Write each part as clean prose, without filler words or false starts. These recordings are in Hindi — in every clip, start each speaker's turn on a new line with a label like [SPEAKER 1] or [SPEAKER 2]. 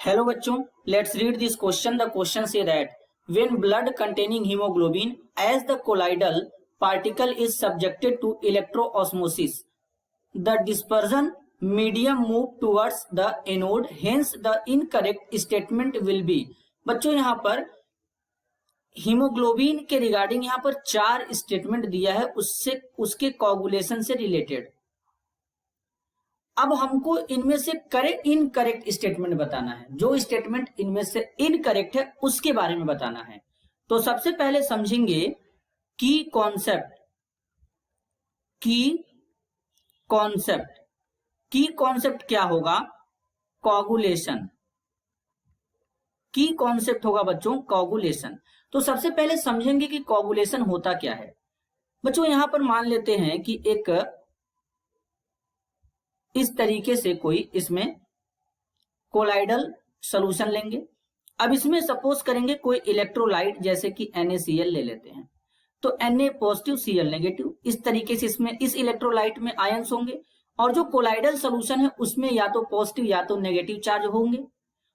[SPEAKER 1] Hello बच्चों, let's read this question. The question say that when blood containing hemoglobin as the colloidal particle is subjected to electroosmosis, the dispersion medium move towards the anode. Hence the incorrect statement will be. बच्चों यहाँ पर हीमोग्लोबिन के रिगार्डिंग यहाँ पर 4 स्टेटमेंट दिया है उससे उसके कोगुलेशन से रिलेटेड। अब हमको इनमें से इनकरेक्ट स्टेटमेंट बताना है। जो स्टेटमेंट इनमें से इनकरेक्ट है उसके बारे में बताना है। तो सबसे पहले समझेंगे की कॉन्सेप्ट क्या होगा? कोगुलेशन। की कॉन्सेप्ट होगा बच्चों कोगुलेशन। तो सबसे पहले समझेंगे कि कोगुलेशन होता क्या है। बच्चों यहां पर मान लेते हैं कि एक इस तरीके से कोई इसमें कोलाइडल सॉल्यूशन लेंगे। अब इसमें सपोज करेंगे कोई इलेक्ट्रोलाइट जैसे कि NaCl ले लेते हैं, तो Na पॉजिटिव Cl नेगेटिव, इस तरीके से इसमें इस इलेक्ट्रोलाइट में आयंस होंगे और जो कोलाइडल सॉल्यूशन है उसमें या तो पॉजिटिव या तो नेगेटिव चार्ज होंगे।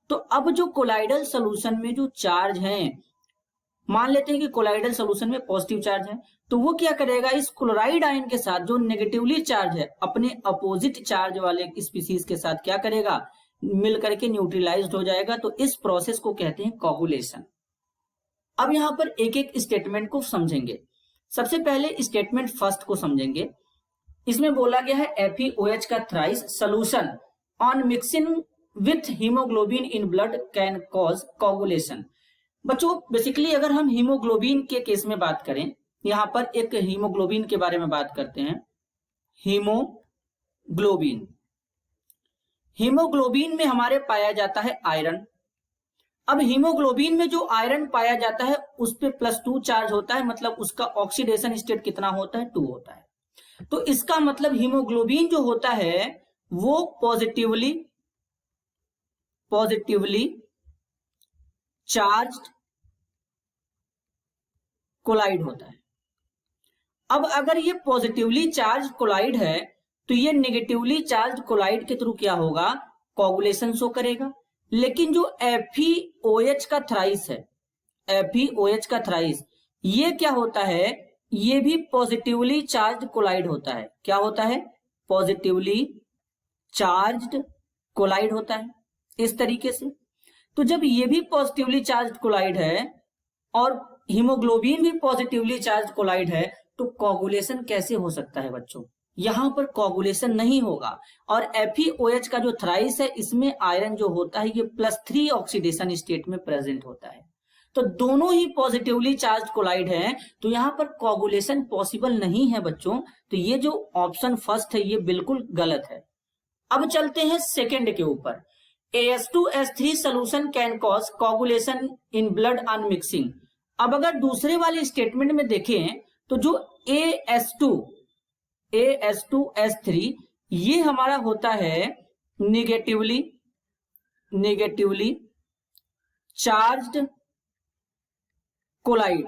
[SPEAKER 1] तो अब जो कोलाइडल सॉल्यूशन में जो चार्ज हैं, मान लेते हैं कि कोलाइडल सॉल्यूशन में पॉजिटिव चार्ज है, तो वो क्या करेगा, इस क्लोराइड आयन के साथ जो नेगेटिवली चार्ज है अपने अपोजिट चार्ज वाले स्पीसीज के साथ क्या करेगा, मिल करके न्यूट्रलाइज्ड हो जाएगा। तो इस प्रोसेस को कहते हैं कोगुलेशन। अब यहां पर एक एक स्टेटमेंट को समझेंगे। सबसे पहले स्टेटमेंट फर्स्ट को समझेंगे। इसमें बोला गया है FeOH का thrice solution on mixing with haemoglobin in blood can cause coagulation. बच्चों बेसिकली अगर हम हीमोग्लोबिन के केस में बात करें, यहां पर एक हीमोग्लोबिन के बारे में बात करते हैं। हीमोग्लोबिन में हमारे पाया जाता है आयरन। अब हीमोग्लोबिन में जो आयरन पाया जाता है उस पे +2 चार्ज होता है, मतलब उसका ऑक्सीडेशन स्टेट कितना होता है, 2 होता है। तो इसका मतलब हीमोग्लोबिन जो होता है वो पॉजिटिवली चार्ज्ड कोलाइड होता है। अब अगर ये पॉजिटिवली चार्ज कोलाइड है तो ये नेगेटिवली चार्ज कोलाइड के थ्रू क्या होगा, कोगुलेशन शो करेगा। लेकिन जो FeOH का थ्राइस है, FeOH का थ्राइस, ये क्या होता है, ये भी पॉजिटिवली चार्ज कोलाइड होता है। क्या होता है, पॉजिटिवली चार्ज्ड कोलाइड होता है इस तरीके से। तो जब ये भी पॉजिटिवली चार्ज कोलाइड है और हीमोग्लोबिन भी पॉजिटिवली चार्ज कोलाइड है, तो कोगुलेशन कैसे हो सकता है बच्चों? यहां पर कोगुलेशन नहीं होगा। और FeOH का जो थ्राइस है इसमें आयरन जो होता है ये +3 ऑक्सीडेशन स्टेट में प्रेजेंट होता है। तो दोनों ही पॉजिटिवली चार्ज कोलाइड है, तो यहां पर कोगुलेशन पॉसिबल नहीं है बच्चों। तो ये जो ऑप्शन फर्स्ट है ये बिल्कुल गलत है। अब चलते हैं सेकेंड के ऊपर। AS2S3 solution can cause coagulation in blood on mixing. अब अगर दूसरे वाले स्टेटमेंट में देखें तो जो AS2S3 ये हमारा होता है नेगेटिवली चार्ज्ड कोलाइड।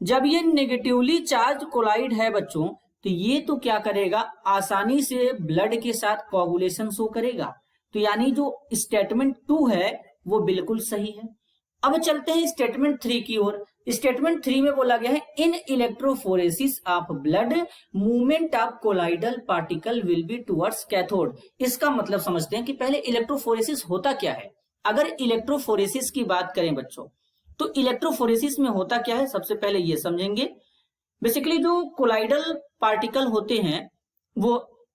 [SPEAKER 1] जब ये नेगेटिवली चार्ज कोलाइड है बच्चों, तो ये तो क्या करेगा, आसानी से ब्लड के साथ कोगुलेशन शो करेगा। तो यानी जो स्टेटमेंट 2 है वो बिल्कुल सही है। अब चलते हैं स्टेटमेंट 3 की ओर। स्टेटमेंट 3 में बोला गया है in electrophoresis of blood movement of colloidal particle will be towards cathode. इसका मतलब समझते हैं कि पहले इलेक्ट्रोफोरेसिस होता क्या है। अगर इलेक्ट्रोफोरेसिस की बात करें बच्चों, तो इलेक्ट्रोफोरेसिस में होता क्या है, सबसे पहले ये समझेंगे। बेसिकली जो कोलाइडल पार्टिकल होते हैं वो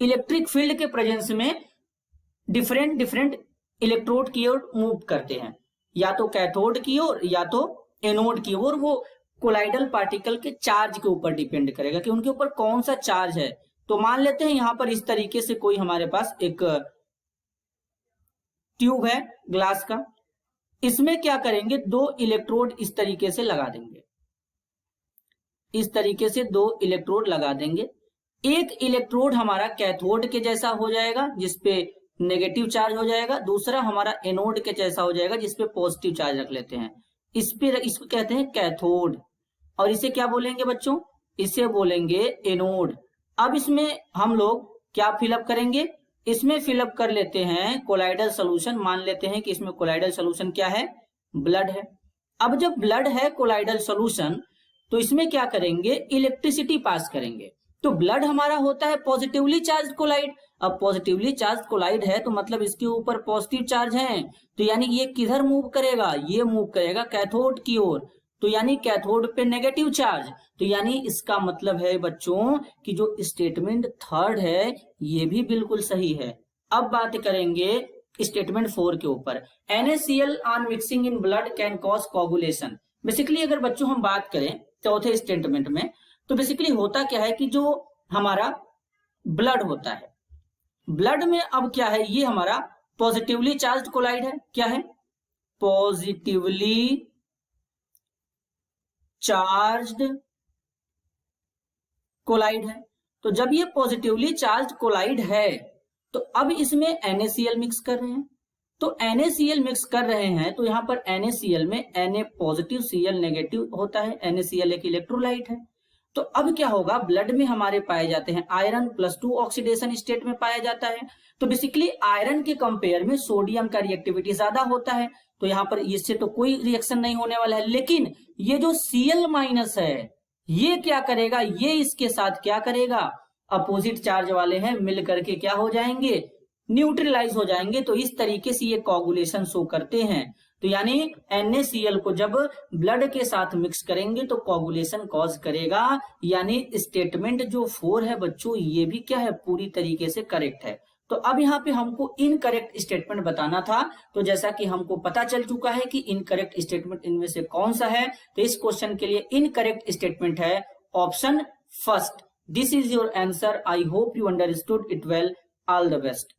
[SPEAKER 1] इलेक्ट्रिक फील्ड के प्रेजेंस में डिफरेंट इलेक्ट्रोड की ओर मूव करते हैं, या तो कैथोड की ओर या तो एनोड की ओर। वो कोलाइडल पार्टिकल के चार्ज के ऊपर डिपेंड करेगा कि उनके ऊपर कौन सा चार्ज है। तो मान लेते हैं यहां पर इस तरीके से कोई हमारे पास एक ट्यूब है ग्लास का, इसमें क्या करेंगे, 2 इलेक्ट्रोड इस तरीके से लगा देंगे। इस तरीके से 2 इलेक्ट्रोड लगा देंगे। एक इलेक्ट्रोड हमारा कैथोड के जैसा हो जाएगा जिसपे नेगेटिव चार्ज हो जाएगा, दूसरा हमारा एनोड के जैसा हो जाएगा जिसपे पॉजिटिव चार्ज रख लेते हैं। इसको कहते हैं कैथोड। और इसे क्या बोलेंगे बच्चों, इसे बोलेंगे एनोड। अब इसमें हम लोग क्या फिलअप करेंगे, इसमें फिलअप कर लेते हैं कोलाइडल सोल्यूशन। मान लेते हैं कि इसमें कोलाइडल सोल्यूशन क्या है, ब्लड है। अब जब ब्लड है कोलाइडल सोल्यूशन, तो इसमें क्या करेंगे, इलेक्ट्रिसिटी पास करेंगे। तो ब्लड हमारा होता है पॉजिटिवली चार्ज कोलाइड। अब पॉजिटिवली चार्ज कोलाइड है तो मतलब इसके ऊपर पॉजिटिव चार्ज है, तो यानी ये किधर मूव करेगा, ये मूव करेगा कैथोड की ओर। तो यानी कैथोड पे नेगेटिव चार्ज। तो यानी इसका मतलब है बच्चों कि जो स्टेटमेंट थर्ड है ये भी बिल्कुल सही है। अब बात करेंगे स्टेटमेंट 4 के ऊपर। NaCl on mixing in blood can cause coagulation. Basically अगर बच्चों हम बात करें चौथे स्टेटमेंट में, तो बेसिकली होता क्या है कि जो हमारा ब्लड होता है, ब्लड में अब क्या है, ये हमारा पॉजिटिवली चार्ज कोलाइड है। क्या है, पॉजिटिवली चार्ज्ड कोलाइड है। तो जब ये पॉजिटिवली चार्ज कोलाइड है तो अब इसमें NaCl मिक्स कर रहे हैं। तो NaCl मिक्स कर रहे हैं तो यहां पर NaCl में Na पॉजिटिव Cl नेगेटिव होता है। NaCl एक इलेक्ट्रोलाइट है। तो अब क्या होगा, ब्लड में हमारे पाए जाते हैं आयरन +2 ऑक्सीडेशन स्टेट में पाया जाता है। तो बेसिकली आयरन के कंपेयर में सोडियम का रिएक्टिविटी ज्यादा होता है। तो यहाँ पर इससे तो कोई रिएक्शन नहीं होने वाला है। लेकिन ये जो Cl- है ये क्या करेगा, ये इसके साथ क्या करेगा, अपोजिट चार्ज वाले हैं मिल करके क्या हो जाएंगे, न्यूट्रलाइज हो जाएंगे। तो इस तरीके से ये कोगुलेशन शो करते हैं। तो यानी NaCl को जब ब्लड के साथ मिक्स करेंगे तो कोगुलेशन कॉज करेगा। यानी स्टेटमेंट जो 4 है बच्चों ये भी क्या है, पूरी तरीके से करेक्ट है। तो अब यहाँ पे हमको इनकरेक्ट स्टेटमेंट बताना था। तो जैसा कि हमको पता चल चुका है कि इनकरेक्ट स्टेटमेंट इनमें से कौन सा है, तो इस क्वेश्चन के लिए इनकरेक्ट स्टेटमेंट है option first. This is your answer. I hope you understood it well. All the best.